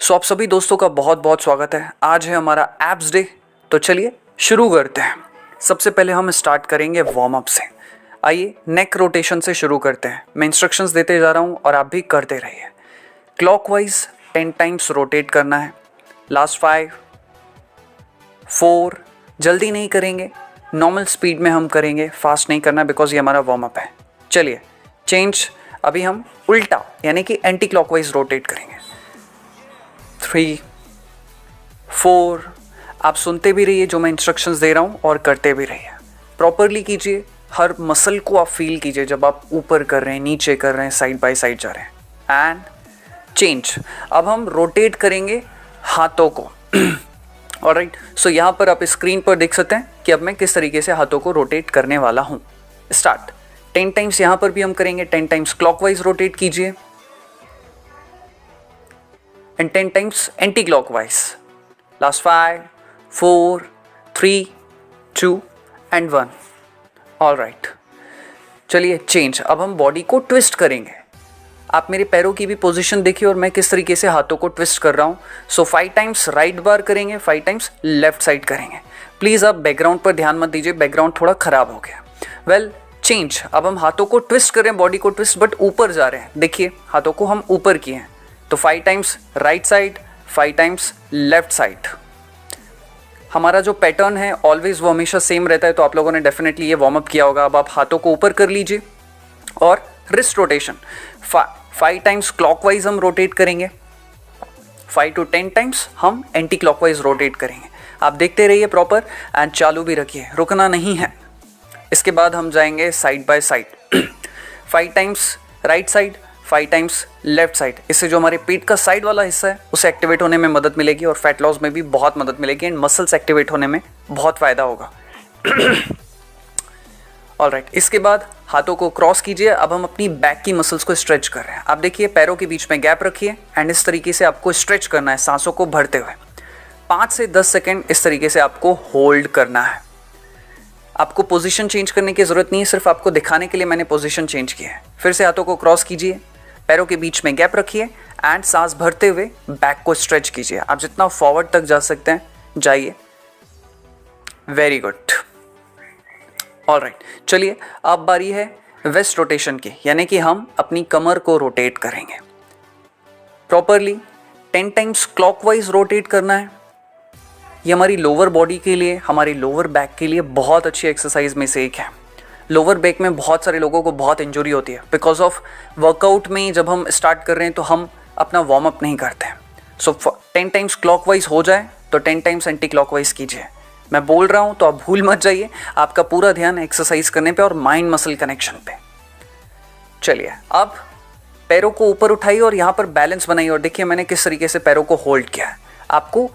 सो आप सभी दोस्तों का बहुत बहुत स्वागत है। आज है हमारा एब्स डे, तो चलिए शुरू करते हैं। सबसे पहले हम स्टार्ट करेंगे वार्म अप से। आइए नेक रोटेशन से शुरू करते हैं। मैं इंस्ट्रक्शंस देते जा रहा हूँ और आप भी करते रहिए। क्लॉकवाइज 10 टाइम्स रोटेट करना है। लास्ट 5 4, जल्दी नहीं करेंगे, नॉर्मल स्पीड में हम करेंगे, फास्ट नहीं करना बिकॉज ये हमारा वार्म अप है। चलिए चेंज। अभी हम उल्टा यानी कि एंटी क्लॉकवाइज रोटेट करेंगे। 3 4, आप सुनते भी रहिए जो मैं इंस्ट्रक्शंस दे रहा हूँ और करते भी रहिए। प्रॉपरली कीजिए, हर मसल को आप फील कीजिए जब आप ऊपर कर रहे हैं, नीचे कर रहे हैं, साइड बाय साइड जा रहे हैं। And change. अब हम रोटेट करेंगे हाथों को। ऑलराइट, सो यहाँ पर आप स्क्रीन पर देख सकते हैं कि अब मैं किस तरीके से हाथों को रोटेट करने वाला हूँ। स्टार्ट। 10 टाइम्स यहाँ पर भी हम करेंगे। 10 टाइम्स क्लॉकवाइज रोटेट कीजिए and 10 times anti clockwise. Last 5 4 3 2 and 1। Alright, चलिए चेंज। अब हम बॉडी को ट्विस्ट करेंगे। आप मेरे पैरों की भी पोजीशन देखिए और मैं किस तरीके से हाथों को ट्विस्ट कर रहा हूँ। सो 5 टाइम्स राइट बार करेंगे, 5 टाइम्स लेफ्ट साइड करेंगे। प्लीज़ आप बैकग्राउंड पर ध्यान मत दीजिए, बैकग्राउंड थोड़ा ख़राब हो गया। Well change. अब हम हाथों को ट्विस्ट कर रहे हैं, बॉडी को ट्विस्ट, बट ऊपर जा रहे हैं। देखिए हाथों को हम ऊपर किए हैं। तो 5 times right side, 5 times left side. हमारा जो पैटर्न है ऑलवेज वो हमेशा सेम रहता है, तो आप लोगों ने डेफिनेटली ये वार्म अप किया होगा। अब आप हाथों को ऊपर कर लीजिए और रिस्ट रोटेशन 5 टाइम्स क्लॉकवाइज हम रोटेट करेंगे। 5 to 10 टाइम्स हम एंटी क्लॉकवाइज रोटेट करेंगे। आप देखते रहिए प्रॉपर एंड चालू भी रखिए, रुकना नहीं है। इसके बाद हम जाएंगे side by side. 5 times right side, 5 times left side. इससे जो हमारे पेट का साइड वाला हिस्सा है उसे एक्टिवेट होने में मदद मिलेगी और फैट लॉस में भी बहुत मदद मिलेगी एंड मसल्स एक्टिवेट होने में बहुत फ़ायदा होगा। ऑलराइट, इसके बाद हाथों को क्रॉस कीजिए। अब हम अपनी बैक की मसल्स को स्ट्रेच कर रहे हैं। आप देखिए पैरों के बीच में गैप रखिए एंड इस तरीके से आपको स्ट्रेच करना है सांसों को भरते हुए। 5 से 10 सेकेंड इस तरीके से आपको होल्ड करना है। आपको पोजीशन चेंज करने की ज़रूरत नहीं है, सिर्फ आपको दिखाने के लिए मैंने पोजीशन चेंज किया है। फिर से हाथों को क्रॉस कीजिए, पैरों के बीच में गैप रखिए एंड सांस भरते हुए बैक को स्ट्रेच कीजिए। आप जितना फॉरवर्ड तक जा सकते हैं जाइए। Very good. ऑलराइट, चलिए अब बारी है वेस्ट रोटेशन की, यानी कि हम अपनी कमर को रोटेट करेंगे प्रॉपरली। 10 टाइम्स क्लॉकवाइज रोटेट करना है। ये हमारी लोअर बॉडी के लिए, हमारी लोअर बैक के लिए बहुत अच्छी एक्सरसाइज में से एक है। लोअर बैक में बहुत सारे लोगों को बहुत इंजरी होती है बिकॉज ऑफ वर्कआउट में जब हम स्टार्ट कर रहे हैं तो हम अपना वार्म अप नहीं करते हैं। सो 10 टाइम्स क्लॉकवाइज हो जाए तो 10 टाइम्स एंटी क्लॉकवाइज कीजिए। मैं बोल रहा हूँ तो आप भूल मत जाइए, आपका पूरा ध्यान एक्सरसाइज करने पे और माइंड मसल कनेक्शन पे। चलिए अब पैरों को ऊपर उठाइए और यहाँ पर बैलेंस बनाइए और देखिए मैंने किस तरीके से पैरों को होल्ड किया है। आपको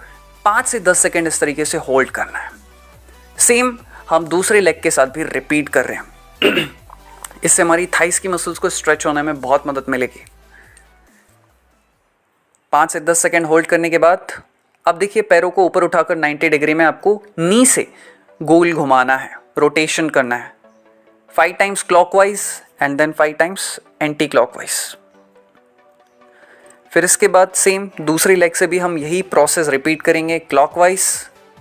5 से 10 सेकेंड इस तरीके से होल्ड करना है। सेम हम दूसरे लेग के साथ भी रिपीट कर रहे हैं। इससे हमारी थाइस की मसल्स को स्ट्रेच होने में बहुत मदद मिलेगी। 5 से 10 सेकेंड होल्ड करने के बाद अब देखिए पैरों को ऊपर उठाकर 90 डिग्री में आपको नी से गोल घुमाना है, रोटेशन करना है। 5 times clockwise and then 5 times anti clockwise. फिर इसके बाद सेम दूसरी लेग से भी हम यही प्रोसेस रिपीट करेंगे। क्लॉकवाइज,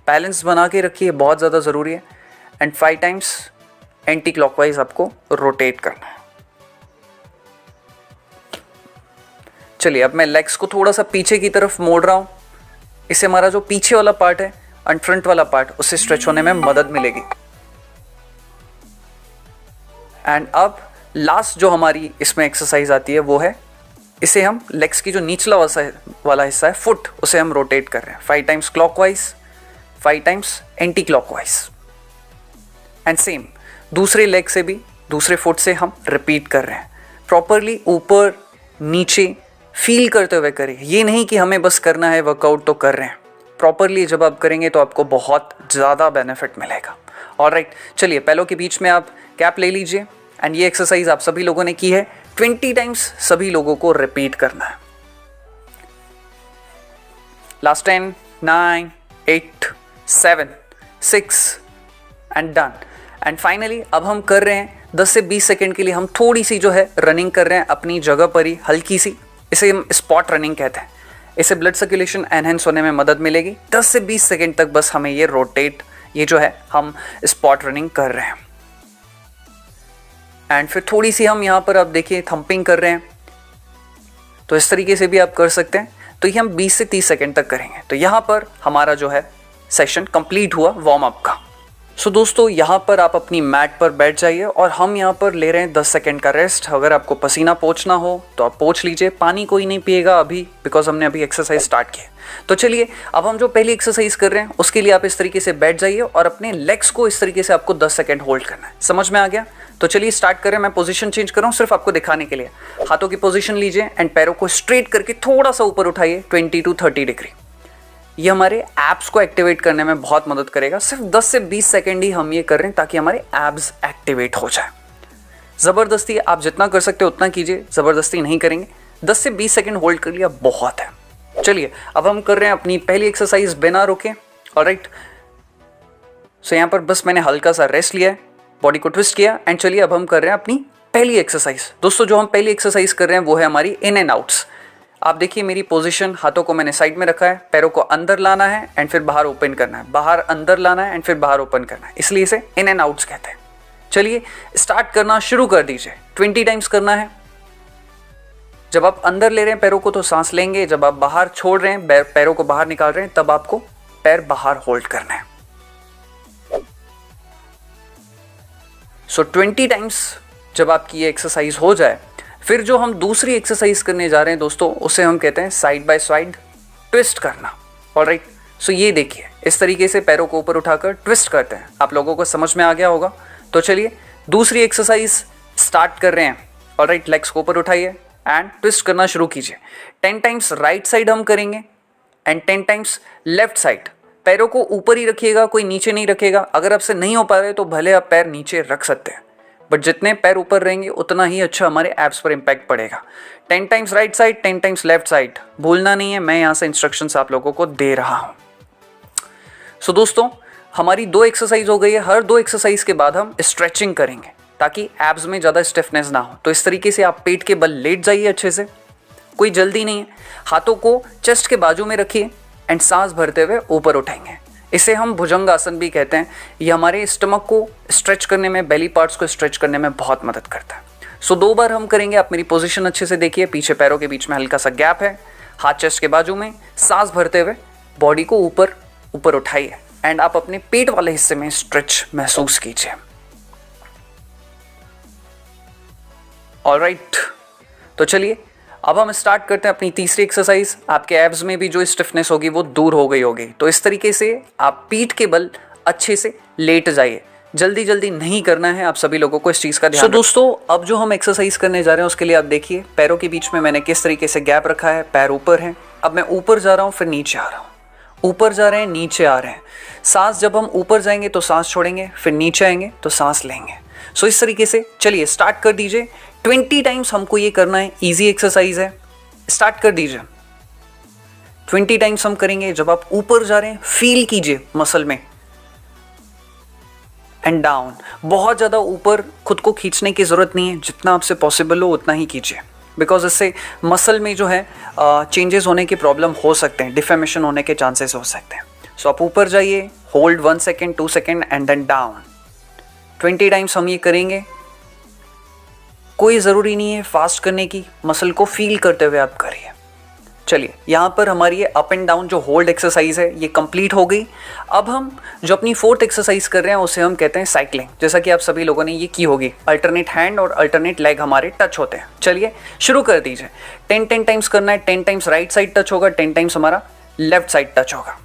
बैलेंस बना के रखिए, बहुत ज़्यादा ज़रूरी है। एंड 5 टाइम्स एंटी क्लॉकवाइज आपको रोटेट करना है। चलिए अब मैं लेग्स को थोड़ा सा पीछे की तरफ मोड़ रहा हूँ। इससे हमारा जो पीछे वाला पार्ट है एंड फ्रंट वाला पार्ट उससे स्ट्रेच होने में मदद मिलेगी। एंड अब लास्ट जो हमारी इसमें एक्सरसाइज आती है वो है, इसे हम लेग्स की जो निचला वाला हिस्सा है फुट, उसे हम रोटेट कर रहे हैं। 5 times clockwise, 5 times anti clockwise. And same दूसरे लेग से भी, दूसरे फुट से हम रिपीट कर रहे हैं। प्रॉपरली ऊपर नीचे फील करते हुए करें। ये नहीं कि हमें बस करना है वर्कआउट तो कर रहे हैं। प्रॉपरली जब आप करेंगे तो आपको बहुत ज़्यादा बेनिफिट मिलेगा। ऑलराइट, चलिए पैरों के बीच में आप कैप ले लीजिए एंड ये एक्सरसाइज आप सभी लोगों ने की है। 20 टाइम्स सभी लोगों को रिपीट करना है। Last 10 9 8 7 6 and done. And finally अब हम कर रहे हैं 10 से 20 सेकेंड के लिए हम थोड़ी सी जो है रनिंग कर रहे हैं अपनी जगह पर ही, हल्की सी। इसे हम स्पॉट रनिंग कहते हैं। इससे ब्लड सर्कुलेशन एनहेंस होने में मदद मिलेगी। 10 से 20 सेकेंड तक बस हमें ये रोटेट, ये जो है हम स्पॉट रनिंग कर रहे हैं। एंड फिर थोड़ी सी हम यहाँ पर आप देखिए थंपिंग कर रहे हैं, तो इस तरीके से भी आप कर सकते हैं। तो ये हम 20 से 30 सेकेंड तक करेंगे। तो यहाँ पर हमारा जो है सेशन कंप्लीट हुआ वार्म अप का। सो दोस्तों यहाँ पर आप अपनी मैट पर बैठ जाइए और हम यहाँ पर ले रहे हैं 10 सेकेंड का रेस्ट। अगर आपको पसीना पोंछना हो तो आप पोंछ लीजिए, पानी कोई नहीं पिएगा अभी, बिकॉज हमने अभी एक्सरसाइज स्टार्ट की है। तो चलिए अब हम जो पहली एक्सरसाइज कर रहे हैं उसके लिए आप इस तरीके से बैठ जाइए और अपने लेग्स को इस तरीके से आपको 10 सेकेंड होल्ड करना है। समझ में आ गया? तो चलिए स्टार्ट करें। मैं पोजीशन चेंज कर रहा हूँ सिर्फ आपको दिखाने के लिए। हाथों की पोजीशन लीजिए एंड पैरों को स्ट्रेट करके थोड़ा सा ऊपर उठाइए 20 to 30 डिग्री। ये हमारे एब्स को एक्टिवेट करने में बहुत मदद करेगा। सिर्फ 10 से 20 सेकेंड ही हम ये कर रहे हैं ताकि हमारे एब्स एक्टिवेट हो जाए। ज़बरदस्ती आप जितना कर सकते हो उतना कीजिए, ज़बरदस्ती नहीं करेंगे। 10 से 20 सेकेंड होल्ड कर लिया बहुत है। चलिए अब हम कर रहे हैं अपनी पहली एक्सरसाइज बिना रुके। ऑलराइट, सो यहाँ पर बस मैंने हल्का सा रेस्ट लिया है, बॉडी को ट्विस्ट किया एंड चलिए अब हम कर रहे हैं अपनी पहली एक्सरसाइज। दोस्तों जो हम पहली एक्सरसाइज कर रहे हैं वो है हमारी इन एंड आउट्स। आप देखिए मेरी पोजीशन, हाथों को मैंने साइड में रखा है, पैरों को अंदर लाना है एंड फिर बाहर ओपन करना है, बाहर अंदर लाना है एंड फिर बाहर ओपन करना है, इसलिए इसे इन एंड आउट्स कहते हैं। चलिए स्टार्ट करना शुरू कर दीजिए। 20 टाइम्स करना है। जब आप अंदर ले रहे हैं पैरों को तो सांस लेंगे, जब आप बाहर छोड़ रहे हैं, पैरों को बाहर निकाल रहे हैं, तब आपको पैर बाहर होल्ड करना है। सो 20 टाइम्स जब आपकी ये एक्सरसाइज हो जाए, फिर जो हम दूसरी एक्सरसाइज करने जा रहे हैं दोस्तों उसे हम कहते हैं साइड बाय साइड ट्विस्ट करना। ऑलराइट, सो ये देखिए इस तरीके से पैरों को ऊपर उठाकर ट्विस्ट करते हैं। आप लोगों को समझ में आ गया होगा। तो चलिए दूसरी एक्सरसाइज स्टार्ट कर रहे हैं। ऑलराइट, लेग्स को ऊपर उठाइए एंड ट्विस्ट करना शुरू कीजिए। 10 टाइम्स राइट साइड हम करेंगे एंड 10 टाइम्स लेफ्ट साइड। पैरों को ऊपर ही रखिएगा, कोई नीचे नहीं रखेगा। अगर आपसे नहीं हो पा रहे तो भले आप पैर नीचे रख सकते हैं, बट जितने पैर ऊपर रहेंगे उतना ही अच्छा हमारे एब्स पर इंपैक्ट पड़ेगा। 10 times right side, 10 times left side. भूलना नहीं है, मैं यहाँ से इंस्ट्रक्शंस आप लोगों को दे रहा हूँ। सो दोस्तों हमारी 2 एक्सरसाइज हो गई है। हर 2 एक्सरसाइज के बाद हम स्ट्रेचिंग करेंगे ताकि एब्स में ज़्यादा स्टिफनेस ना हो। तो इस तरीके से आप पेट के बल लेट जाइए अच्छे से, कोई जल्दी नहीं है। हाथों को चेस्ट के बाजू में रखिए एंड सांस भरते हुए ऊपर उठाएंगे। इसे हम भुजंगासन भी कहते हैं। ये हमारे स्टमक को स्ट्रेच करने में, बेली पार्ट्स को स्ट्रेच करने में बहुत मदद करता है। सो 2 बार हम करेंगे। आप मेरी पोजीशन अच्छे से देखिए, पीछे पैरों के बीच में हल्का सा गैप है, हाथ चेस्ट के बाजू में, सांस भरते हुए बॉडी को ऊपर ऊपर उठाइए एंड आप अपने पेट वाले हिस्से में स्ट्रेच महसूस कीजिए। ऑलराइट, तो चलिए अब हम स्टार्ट करते हैं अपनी तीसरी एक्सरसाइज। आपके एब्स में भी जो स्टिफनेस होगी वो दूर हो गई होगी। तो इस तरीके से आप पीठ के बल अच्छे से लेट जाइए। जल्दी जल्दी नहीं करना है, आप सभी लोगों को इस चीज़ का ध्यान रखना है। दोस्तों अब जो हम एक्सरसाइज करने जा रहे हैं उसके लिए आप देखिए पैरों के बीच में मैंने किस तरीके से गैप रखा है। पैर ऊपर हैं, अब मैं ऊपर जा रहा हूँ फिर नीचे आ रहा हूँ, ऊपर जा रहे हैं नीचे आ रहे हैं। सांस जब हम ऊपर जाएंगे तो सांस छोड़ेंगे, फिर नीचे आएंगे तो सांस लेंगे। सो इस तरीके से चलिए स्टार्ट कर दीजिए। 20 टाइम्स हमको ये करना है, इजी एक्सरसाइज है। स्टार्ट कर दीजिए। 20 टाइम्स हम करेंगे। जब आप ऊपर जा रहे हैं फील कीजिए मसल में एंड डाउन। बहुत ज़्यादा ऊपर खुद को खींचने की ज़रूरत नहीं है, जितना आपसे पॉसिबल हो उतना ही कीजिए, बिकॉज इससे मसल में जो है चेंजेस होने की प्रॉब्लम हो सकते हैं, डिफेमेशन होने के चांसेस हो सकते हैं। सो आप ऊपर जाइए, hold 1 second 2 second and then down. 20 times हम ये करेंगे। कोई ज़रूरी नहीं है फास्ट करने की, मसल को फील करते हुए आप करिए। चलिए यहाँ पर हमारी ये अप एंड डाउन जो होल्ड एक्सरसाइज है ये कंप्लीट हो गई। अब हम जो अपनी 4th एक्सरसाइज कर रहे हैं उसे हम कहते हैं साइकिलिंग। जैसा कि आप सभी लोगों ने ये की होगी, अल्टरनेट हैंड और अल्टरनेट लेग हमारे टच होते हैं। चलिए शुरू कर दीजिए। 10 टाइम्स करना है। 10 टाइम्स राइट साइड टच होगा, 10 टाइम्स हमारा लेफ्ट साइड टच होगा।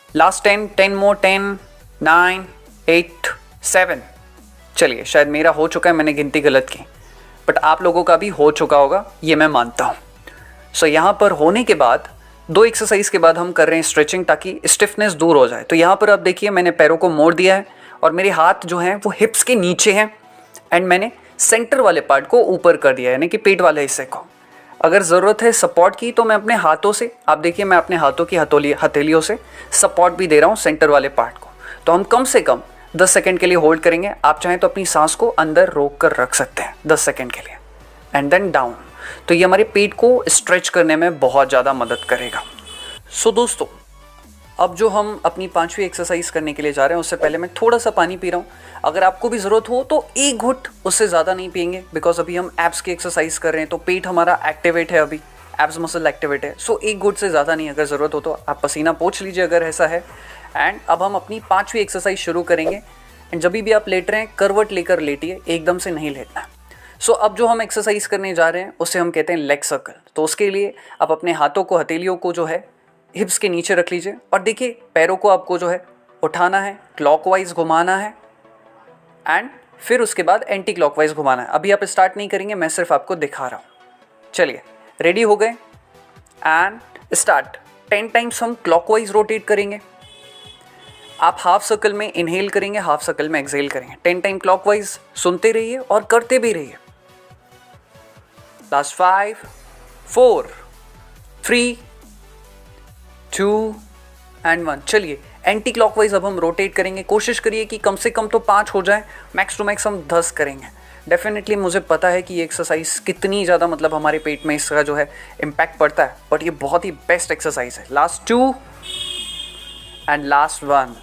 लास्ट 10 मोर, 10 9 8 7। चलिए शायद मेरा हो चुका है, मैंने गिनती गलत की, बट आप लोगों का भी हो चुका होगा ये मैं मानता हूँ। सो यहाँ पर होने के बाद 2 एक्सरसाइज के बाद हम कर रहे हैं स्ट्रेचिंग ताकि स्टिफनेस दूर हो जाए। तो यहाँ पर आप देखिए मैंने पैरों को मोड़ दिया है और मेरे हाथ जो हैं वो हिप्स के नीचे हैं एंड मैंने सेंटर वाले पार्ट को ऊपर कर दिया है, यानी कि पेट वाले हिस्से को। अगर ज़रूरत है सपोर्ट की तो मैं अपने हाथों से, आप देखिए मैं अपने हाथों की हथेलियों से सपोर्ट भी दे रहा हूँ सेंटर वाले पार्ट को। तो हम कम से कम 10 सेकेंड के लिए होल्ड करेंगे। आप चाहें तो अपनी सांस को अंदर रोक कर रख सकते हैं 10 सेकेंड के लिए एंड देन डाउन। तो ये हमारे पेट को स्ट्रेच करने में बहुत ज़्यादा मदद करेगा। सो दोस्तों, अब जो हम अपनी 5वीं एक्सरसाइज करने के लिए जा रहे हैं उससे पहले मैं थोड़ा सा पानी पी रहा हूँ। अगर आपको भी ज़रूरत हो तो एक घुट, उससे ज़्यादा नहीं पियेंगे, बिकॉज अभी हम एब्स की एक्सरसाइज कर रहे हैं तो पेट हमारा एक्टिवेट है, अभी एब्स मसल एक्टिवेट है। सो एक घुट से ज़्यादा नहीं, अगर ज़रूरत हो तो आप पसीना पोंछ लीजिए अगर ऐसा है। एंड अब हम अपनी 5वीं एक्सरसाइज शुरू करेंगे। एंड जब भी आप लेट रहे हैं करवट लेकर लेटिए, एकदम से नहीं लेटना है। सो अब जो हम एक्सरसाइज करने जा रहे हैं उसे हम कहते हैं लेग सर्कल। तो उसके लिए आप अपने हाथों को, हथेलियों को जो है हिप्स के नीचे रख लीजिए और देखिए पैरों को आपको जो है उठाना है, क्लॉकवाइज घुमाना है एंड फिर उसके बाद एंटी क्लॉकवाइज घुमाना है। अभी आप स्टार्ट नहीं करेंगे, मैं सिर्फ आपको दिखा रहा हूँ। चलिए, रेडी हो गए एंड स्टार्ट। 10 टाइम्स हम क्लॉकवाइज रोटेट करेंगे। आप हाफ सर्कल में इनहेल करेंगे, हाफ सर्कल में एक्सहेल करेंगे। 10 टाइम क्लॉकवाइज सुनते रहिए और करते भी रहिए। Last 5, 4, 3, 2 and 1। चलिए, एंटी क्लॉकवाइज अब हम रोटेट करेंगे। कोशिश करिए कि कम से कम तो 5 हो जाए, मैक्स टू मैक्स हम 10 करेंगे। डेफिनेटली मुझे पता है कि ये एक्सरसाइज कितनी ज़्यादा मतलब हमारे पेट में इसका जो है इम्पैक्ट पड़ता है, बट ये बहुत ही बेस्ट एक्सरसाइज है। Last 2 and last 1।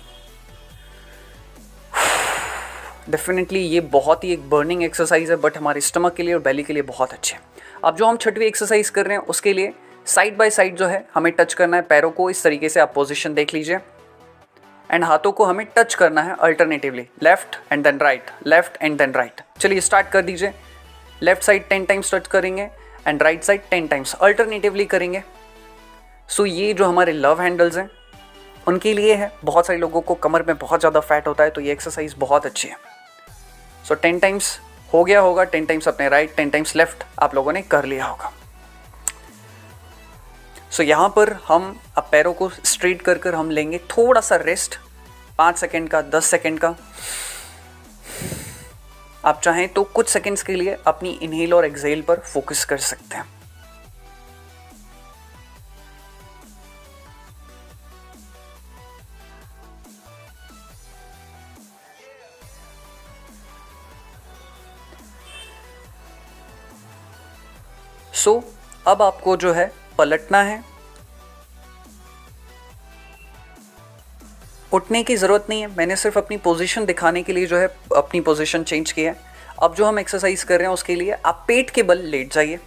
डेफिनेटली ये बहुत ही एक बर्निंग एक्सरसाइज है, बट हमारे स्टमक के लिए और बेली के लिए बहुत अच्छे। अब जो हम 6वीं एक्सरसाइज कर रहे हैं उसके लिए साइड बाय साइड जो है हमें टच करना है पैरों को। इस तरीके से आप पोजीशन देख लीजिए एंड हाथों को हमें टच करना है alternatively, left and then right, left and then right. चलिए स्टार्ट कर दीजिए। लेफ्ट साइड 10 टाइम्स टच करेंगे and right side 10 times alternatively करेंगे। सो ये जो हमारे लव हैंडल्स हैं उनके लिए है। बहुत सारे लोगों को कमर में बहुत ज़्यादा फैट होता है, तो ये एक्सरसाइज बहुत अच्छी है। सो 10 टाइम्स हो गया होगा, 10 टाइम्स अपने राइट, 10 टाइम्स लेफ्ट आप लोगों ने कर लिया होगा। सो यहाँ पर हम अब पैरों को स्ट्रेट कर कर हम लेंगे थोड़ा सा रेस्ट, 5 सेकेंड का, 10 सेकेंड का। आप चाहें तो कुछ सेकेंड्स के लिए अपनी इनहेल और एक्सहेल पर फोकस कर सकते हैं। सो अब आपको जो है पलटना है, उठने की ज़रूरत नहीं है। मैंने सिर्फ अपनी पोजीशन दिखाने के लिए जो है अपनी पोजीशन चेंज किया है। अब जो हम एक्सरसाइज कर रहे हैं उसके लिए आप पेट के बल लेट जाइए।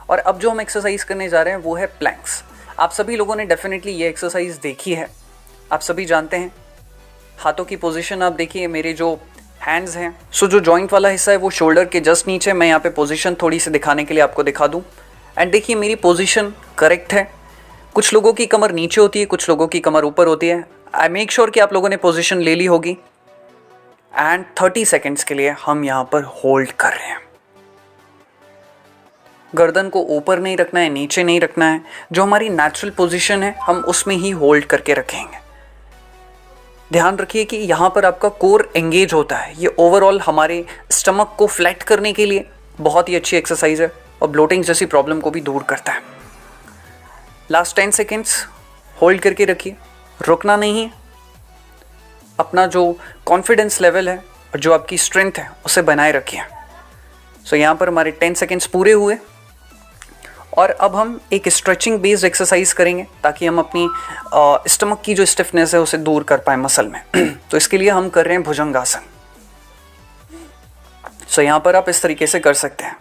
और अब जो हम एक्सरसाइज करने जा रहे हैं वो है प्लैंक्स। आप सभी लोगों ने डेफिनेटली ये एक्सरसाइज देखी है, आप सभी जानते हैं। हाथों की पोजीशन आप देखिए, मेरे जो हैंड्स हैं, सो जो जॉइंट वाला हिस्सा है वो शोल्डर के जस्ट नीचे। मैं यहाँ पे पोजीशन थोड़ी सी दिखाने के लिए आपको दिखा दूँ। एंड देखिए मेरी पोजीशन करेक्ट है। कुछ लोगों की कमर नीचे होती है, कुछ लोगों की कमर ऊपर होती है। आई मेक श्योर कि आप लोगों ने पोजीशन ले ली होगी। एंड 30 सेकेंड्स के लिए हम यहाँ पर होल्ड कर रहे हैं। गर्दन को ऊपर नहीं रखना है, नीचे नहीं रखना है। जो हमारी नेचुरल पोजीशन है हम उसमें ही होल्ड करके रखेंगे। ध्यान रखिए कि यहाँ पर आपका कोर एंगेज होता है। ये ओवरऑल हमारे स्टमक को फ्लैट करने के लिए बहुत ही अच्छी एक्सरसाइज है और ब्लोटिंग जैसी प्रॉब्लम को भी दूर करता है। लास्ट 10 सेकेंड्स होल्ड करके रखिए, रुकना नहीं है। अपना जो कॉन्फिडेंस लेवल है और जो आपकी स्ट्रेंथ है उसे बनाए रखिए। सो यहाँ पर हमारे 10 सेकेंड्स पूरे हुए और अब हम एक स्ट्रेचिंग बेस्ड एक्सरसाइज करेंगे ताकि हम अपनी स्टमक की जो स्टिफनेस है उसे दूर कर पाए मसल में। तो इसके लिए हम कर रहे हैं भुजंगासन। सो यहाँ पर आप इस तरीके से कर सकते हैं।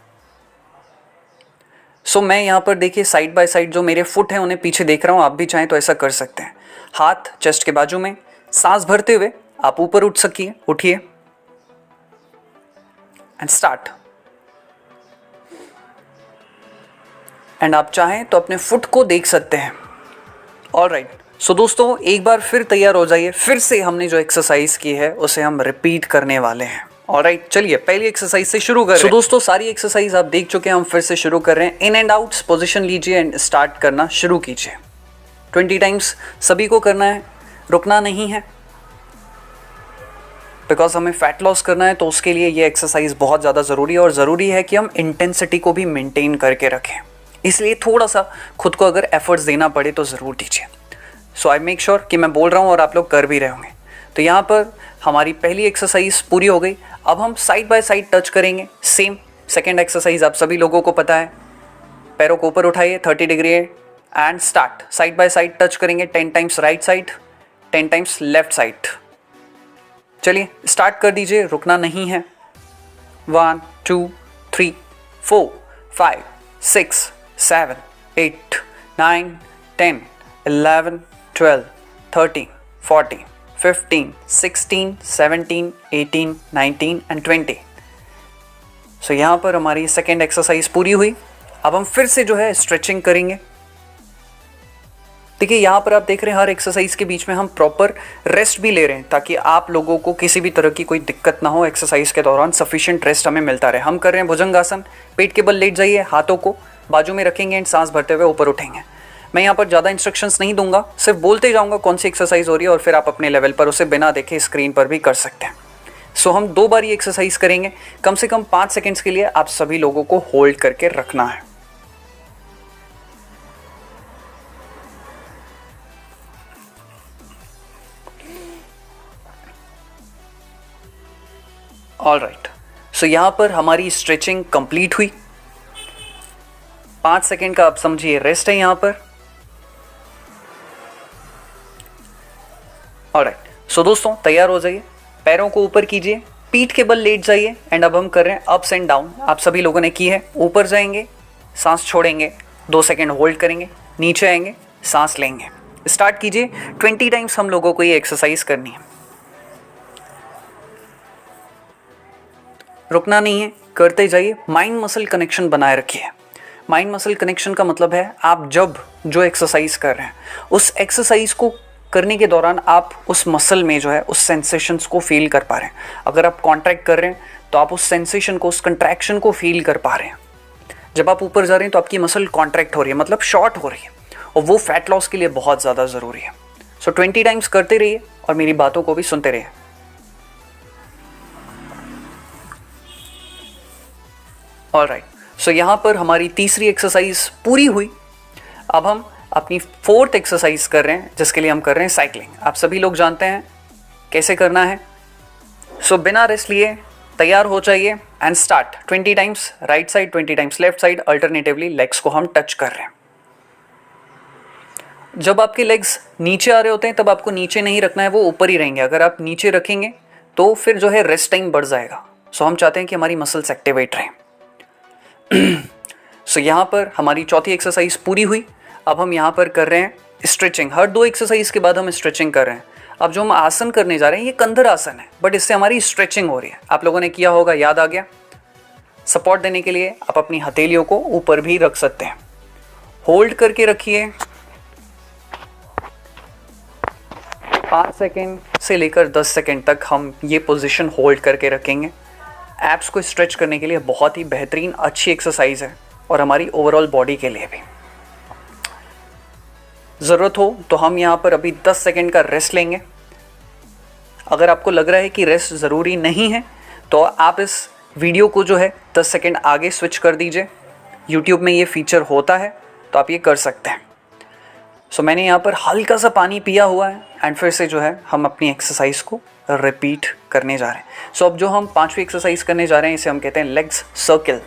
सो मैं यहाँ पर देखिए साइड बाय साइड जो मेरे फुट हैं उन्हें पीछे देख रहा हूँ। आप भी चाहें तो ऐसा कर सकते हैं। हाथ चेस्ट के बाजू में, सांस भरते हुए आप ऊपर उठ सकिए, उठिए एंड स्टार्ट। एंड आप चाहें तो अपने फुट को देख सकते हैं। ऑलराइट, सो दोस्तों एक बार फिर तैयार हो जाइए। फिर से हमने जो एक्सरसाइज की है उसे हम रिपीट करने वाले हैं। ऑलराइट, चलिए पहली एक्सरसाइज से शुरू कर रहे हैं। दोस्तों सारी एक्सरसाइज आप देख चुके हैं, हम फिर से शुरू कर रहे हैं। इन एंड आउट्स पोजीशन लीजिए एंड स्टार्ट करना शुरू कीजिए। 20 टाइम्स सभी को करना है, रुकना नहीं है। बिकॉज हमें फैट लॉस करना है तो उसके लिए ये एक्सरसाइज बहुत ज़्यादा ज़रूरी है और ज़रूरी है कि हम इंटेंसिटी को भी मेंटेन करके रखें। इसलिए थोड़ा सा खुद को अगर एफर्ट्स देना पड़े तो ज़रूर दीजिए। सो आई मेक श्योर कि मैं बोल रहा हूँ और आप लोग कर भी रहे होंगे। तो यहाँ पर हमारी पहली एक्सरसाइज पूरी हो गई। अब हम साइड बाय साइड टच करेंगे। सेम सेकेंड एक्सरसाइज आप सभी लोगों को पता है। पैरों को ऊपर उठाइए 30 degree and start. Side by side touch करेंगे 10 times right side, 10 times left side. चलिए स्टार्ट कर दीजिए, रुकना नहीं है। 1 2 3 4 5 6 7 8 9 10 11 12 13 14 15 16 17 18 19 एंड 20। सो यहाँ पर हमारी सेकेंड एक्सरसाइज पूरी हुई। अब हम फिर से जो है स्ट्रेचिंग करेंगे। देखिए यहाँ पर आप देख रहे हैं हर एक्सरसाइज के बीच में हम प्रॉपर रेस्ट भी ले रहे हैं ताकि आप लोगों को किसी भी तरह की कोई दिक्कत ना हो। एक्सरसाइज के दौरान सफिशिएंट रेस्ट हमें मिलता रहे। हम कर रहे हैं भुजंगासन। पेट के बल लेट जाइए, हाथों को बाजू में रखेंगे एंड सांस भरते हुए ऊपर उठेंगे। मैं यहाँ पर ज़्यादा इंस्ट्रक्शंस नहीं दूंगा, सिर्फ बोलते जाऊँगा कौन सी एक्सरसाइज हो रही है और फिर आप अपने लेवल पर उसे बिना देखे स्क्रीन पर भी कर सकते हैं। सो हम 2 बार ये एक्सरसाइज करेंगे। कम से कम 5 सेकेंड्स के लिए आप सभी लोगों को होल्ड करके रखना है। ऑल राइट, सो यहाँ पर हमारी स्ट्रेचिंग कंप्लीट हुई। 5 सेकेंड का आप समझिए रेस्ट है यहाँ पर। ऑल राइट, सो दोस्तों तैयार हो जाइए, पैरों को ऊपर कीजिए, पीठ के बल लेट जाइए एंड अब हम कर रहे हैं अप्स एंड डाउन। आप सभी लोगों ने की है। ऊपर जाएंगे, सांस छोड़ेंगे, 2 सेकेंड होल्ड करेंगे, नीचे आएंगे, सांस लेंगे। स्टार्ट कीजिए। 20 टाइम्स हम लोगों को ये एक्सरसाइज करनी है। रुकना नहीं है, करते जाइए। माइंड मसल कनेक्शन बनाए रखिए। माइंड मसल कनेक्शन का मतलब है आप जब जो एक्सरसाइज कर रहे हैं उस एक्सरसाइज को करने के दौरान आप उस मसल में जो है उस सेंसेशंस को फील कर पा रहे हैं। अगर आप कॉन्ट्रैक्ट कर रहे हैं तो आप उस सेंसेशन को, उस कंट्रैक्शन को फील कर पा रहे हैं। जब आप ऊपर जा रहे हैं तो आपकी मसल कॉन्ट्रैक्ट हो रही है, मतलब शॉर्ट हो रही है, और वो फैट लॉस के लिए बहुत ज़्यादा ज़रूरी है। सो 20 टाइम्स करते रहिए और मेरी बातों को भी सुनते रहिए। ऑल राइट, सो यहाँ पर हमारी तीसरी एक्सरसाइज पूरी हुई। अब हम अपनी 4th एक्सरसाइज कर रहे हैं जिसके लिए हम कर रहे हैं साइकिलिंग। आप सभी लोग जानते हैं कैसे करना है। सो बिना रेस्ट लिए तैयार हो जाइए and start. 20 times right side, 20 times left side, alternatively legs को हम टच कर रहे हैं। जब आपके लेग्स नीचे आ रहे होते हैं तब आपको नीचे नहीं रखना है, वो ऊपर ही रहेंगे। अगर आप नीचे रखेंगे तो फिर जो है रेस्ट टाइम बढ़ जाएगा। सो हम चाहते हैं कि हमारी मसल्स एक्टिवेट रहें। सो यहाँ पर हमारी 4थी एक्सरसाइज पूरी हुई। अब हम यहाँ पर कर रहे हैं स्ट्रेचिंग। हर 2 एक्सरसाइज के बाद हम स्ट्रेचिंग कर रहे हैं। अब जो हम आसन करने जा रहे हैं ये कंधर आसन है, बट इससे हमारी स्ट्रेचिंग हो रही है। आप लोगों ने किया होगा, याद आ गया। सपोर्ट देने के लिए आप अपनी हथेलियों को ऊपर भी रख सकते हैं। होल्ड करके रखिए। 5 सेकेंड से लेकर 10 सेकेंड तक हम ये पोजीशन होल्ड करके रखेंगे। एब्स को स्ट्रेच करने के लिए बहुत ही बेहतरीन अच्छी एक्सरसाइज है और हमारी ओवरऑल बॉडी के लिए भी। ज़रूरत हो तो हम यहाँ पर अभी 10 सेकेंड का रेस्ट लेंगे। अगर आपको लग रहा है कि रेस्ट ज़रूरी नहीं है तो आप इस वीडियो को जो है 10 सेकेंड आगे स्विच कर दीजिए। यूट्यूब में ये फीचर होता है तो आप ये कर सकते हैं। सो मैंने यहाँ पर हल्का सा पानी पिया हुआ है एंड फिर से जो है हम अपनी एक्सरसाइज को रिपीट करने जा रहे हैं। सो अब जो हम 5वीं एक्सरसाइज करने जा रहे हैं इसे हम कहते हैं लेग्स सर्किल।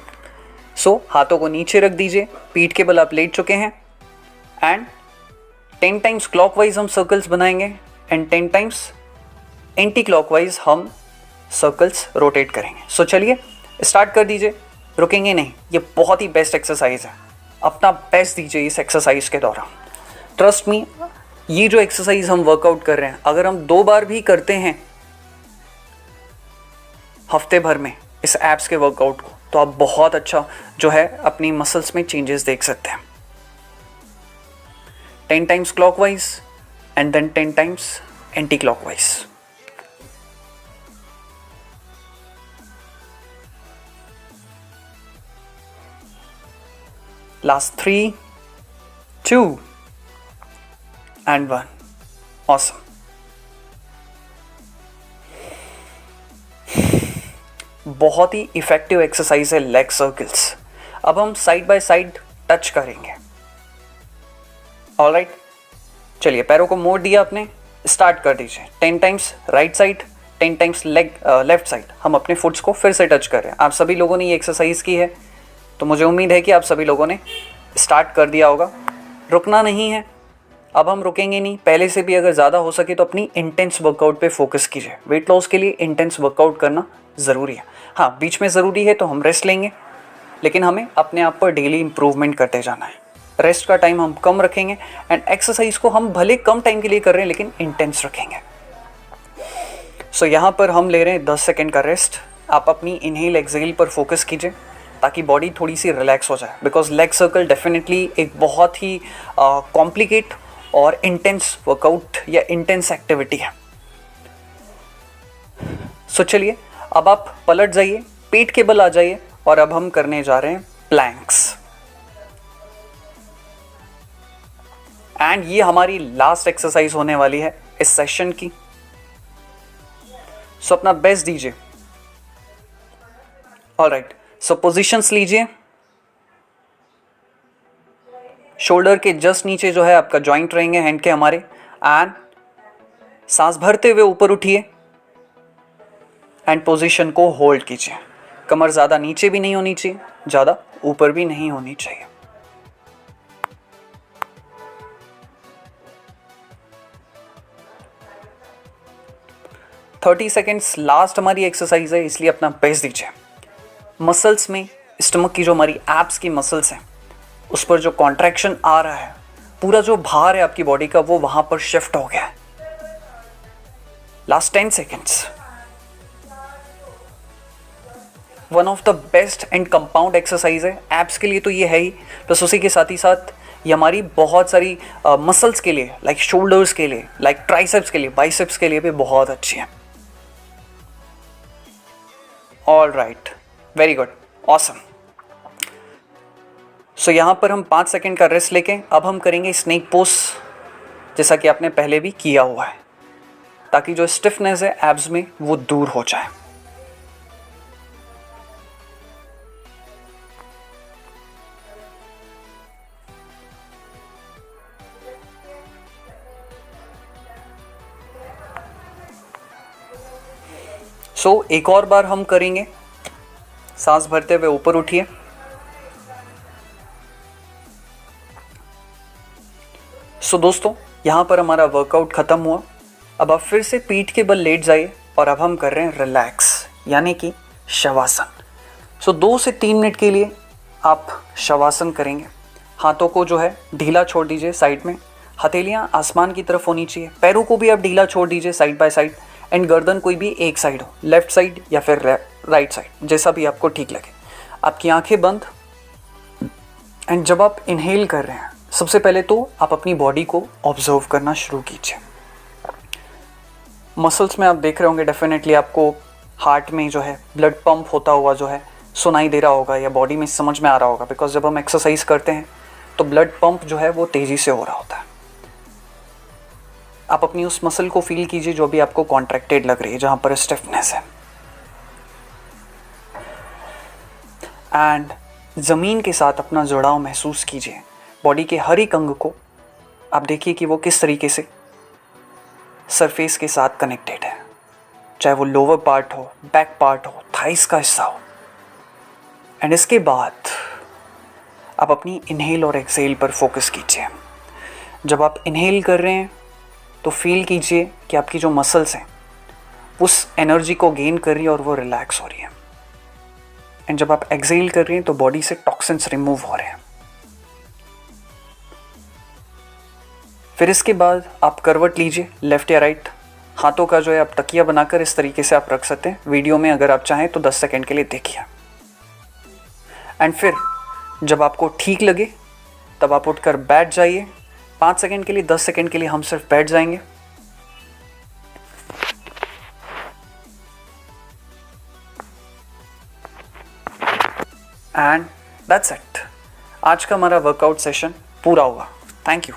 सो हाथों को नीचे रख दीजिए, पीठ के बल आप लेट चुके हैं एंड 10 टाइम्स क्लॉकवाइज हम सर्कल्स बनाएंगे एंड 10 टाइम्स एंटी क्लॉकवाइज हम सर्कल्स रोटेट करेंगे। सो चलिए स्टार्ट कर दीजिए, रुकेंगे नहीं। ये बहुत ही बेस्ट एक्सरसाइज है, अपना बेस्ट दीजिए इस एक्सरसाइज के दौरान। ट्रस्ट मी, ये जो एक्सरसाइज हम वर्कआउट कर रहे हैं अगर हम 2 बार भी करते हैं हफ्ते भर में इस एब्स के वर्कआउट को तो आप बहुत अच्छा जो है अपनी मसल्स में चेंजेस देख सकते हैं। 10 times clockwise and then 10 times anti clockwise. Last 3 2 and 1। Awesome। बहुत ही इफेक्टिव एक्सरसाइज है लेग सर्कल्स। अब हम साइड बाय साइड टच करेंगे। ऑलराइट, चलिए पैरों को मोड़ दिया आपने, स्टार्ट कर दीजिए। 10 times right side, 10 times left side. हम अपने फुट्स को फिर से टच कर रहे हैं। आप सभी लोगों ने ये एक्सरसाइज की है तो मुझे उम्मीद है कि आप सभी लोगों ने स्टार्ट कर दिया होगा। रुकना नहीं है, अब हम रुकेंगे नहीं। पहले से भी अगर ज़्यादा हो सके तो अपनी इंटेंस वर्कआउट पे फोकस कीजिए। वेट लॉस के लिए इंटेंस वर्कआउट करना ज़रूरी है। हाँ, बीच में ज़रूरी है तो हम रेस्ट लेंगे, लेकिन हमें अपने आप पर डेली इम्प्रूवमेंट करते जाना है। रेस्ट का टाइम हम कम रखेंगे एंड एक्सरसाइज को हम भले कम टाइम के लिए कर रहे हैं लेकिन इंटेंस रखेंगे। सो यहाँ पर हम ले रहे हैं 10 सेकेंड का रेस्ट। आप अपनी इनहेल एक्सहेल पर फोकस कीजिए ताकि बॉडी थोड़ी सी रिलैक्स हो जाए, बिकॉज लेग सर्कल डेफिनेटली एक बहुत ही कॉम्प्लिकेट और इंटेंस वर्कआउट या इंटेंस एक्टिविटी है। सो चलिए अब आप पलट जाइए, पेट के बल आ जाइए और अब हम करने जा रहे हैं प्लैंक्स। एंड ये हमारी लास्ट एक्सरसाइज होने वाली है इस सेशन की। सो अपना बेस्ट दीजिए। ऑलराइट, सो पोजीशंस लीजिए। शोल्डर के जस्ट नीचे जो है आपका जॉइंट रहेंगे हैंड के हमारे। एंड सांस भरते हुए ऊपर उठिए एंड पोजीशन को होल्ड कीजिए। कमर ज़्यादा नीचे भी नहीं होनी चाहिए, ज़्यादा ऊपर भी नहीं होनी चाहिए। थर्टी सेकेंड्स लास्ट हमारी एक्सरसाइज है, इसलिए अपना बेस्ट दीजिए। मसल्स में स्टमक की जो हमारी एब्स की मसल्स हैं उस पर जो कॉन्ट्रैक्शन आ रहा है, पूरा जो भार है आपकी बॉडी का वो वहां पर शिफ्ट हो गया है। Last 10 seconds. One of the best and compound exercise है एब्स के लिए तो ये है ही, प्लस उसी के साथ ही साथ ये हमारी बहुत सारी मसल्स के लिए, लाइक शोल्डर्स के लिए, लाइक ट्राइसेप्स के लिए, बाइसेप्स के लिए भी बहुत अच्छी है। All right, very good, awesome. So यहाँ पर हम 5 सेकेंड का रेस्ट लेके अब हम करेंगे स्नेक पोज, जैसा कि आपने पहले भी किया हुआ है, ताकि जो स्टिफनेस है एब्स में वो दूर हो जाए। सो एक और बार हम करेंगे। सांस भरते हुए ऊपर उठिए। सो दोस्तों, यहाँ पर हमारा वर्कआउट ख़त्म हुआ। अब आप फिर से पीठ के बल लेट जाइए और अब हम कर रहे हैं रिलैक्स, यानी कि शवासन। सो 2 से 3 मिनट के लिए आप शवासन करेंगे। हाथों को जो है ढीला छोड़ दीजिए साइड में, हथेलियाँ आसमान की तरफ होनी चाहिए। पैरों को भी आप ढीला छोड़ दीजिए साइड बाय साइड, एंड गर्दन कोई भी एक साइड हो, लेफ्ट साइड या फिर राइट साइड, जैसा भी आपको ठीक लगे। आपकी आंखें बंद। एंड जब आप इनहेल कर रहे हैं, सबसे पहले तो आप अपनी बॉडी को ऑब्जर्व करना शुरू कीजिए। मसल्स में आप देख रहे होंगे डेफिनेटली आपको हार्ट में जो है ब्लड पंप होता हुआ जो है सुनाई दे रहा होगा या बॉडी में समझ में आ रहा होगा, बिकॉज जब हम एक्सरसाइज करते हैं तो ब्लड पंप जो है वो तेज़ी से हो रहा होता है। आप अपनी उस मसल को फील कीजिए जो भी आपको कॉन्ट्रैक्टेड लग रही है, जहाँ पर स्टिफनेस है। एंड ज़मीन के साथ अपना जुड़ाव महसूस कीजिए। बॉडी के हर एक अंग को आप देखिए कि वो किस तरीके से सरफेस के साथ कनेक्टेड है, चाहे वो लोअर पार्ट हो, बैक पार्ट हो, थाइस का हिस्सा हो। एंड इसके बाद आप अपनी इनहेल और एक्सहेल पर फोकस कीजिए। जब आप इनहेल कर रहे हैं तो फील कीजिए कि आपकी जो मसल्स हैं उस एनर्जी को गेन कर रही है और वो रिलैक्स हो रही है। एंड जब आप एक्सहेल कर रही हैं तो बॉडी से टॉक्सिन्स रिमूव हो रहे हैं। फिर इसके बाद आप करवट लीजिए, लेफ्ट या राइट। हाथों का जो है आप तकिया बनाकर इस तरीके से आप रख सकते हैं। वीडियो में अगर आप चाहें तो 10 सेकेंड के लिए देखिए। एंड फिर जब आपको ठीक लगे तब आप उठकर बैठ जाइए। 5 सेकेंड के लिए, 10 सेकेंड के लिए हम सिर्फ बैठ जाएंगे। And that's it. आज का हमारा वर्कआउट सेशन पूरा हुआ। Thank you.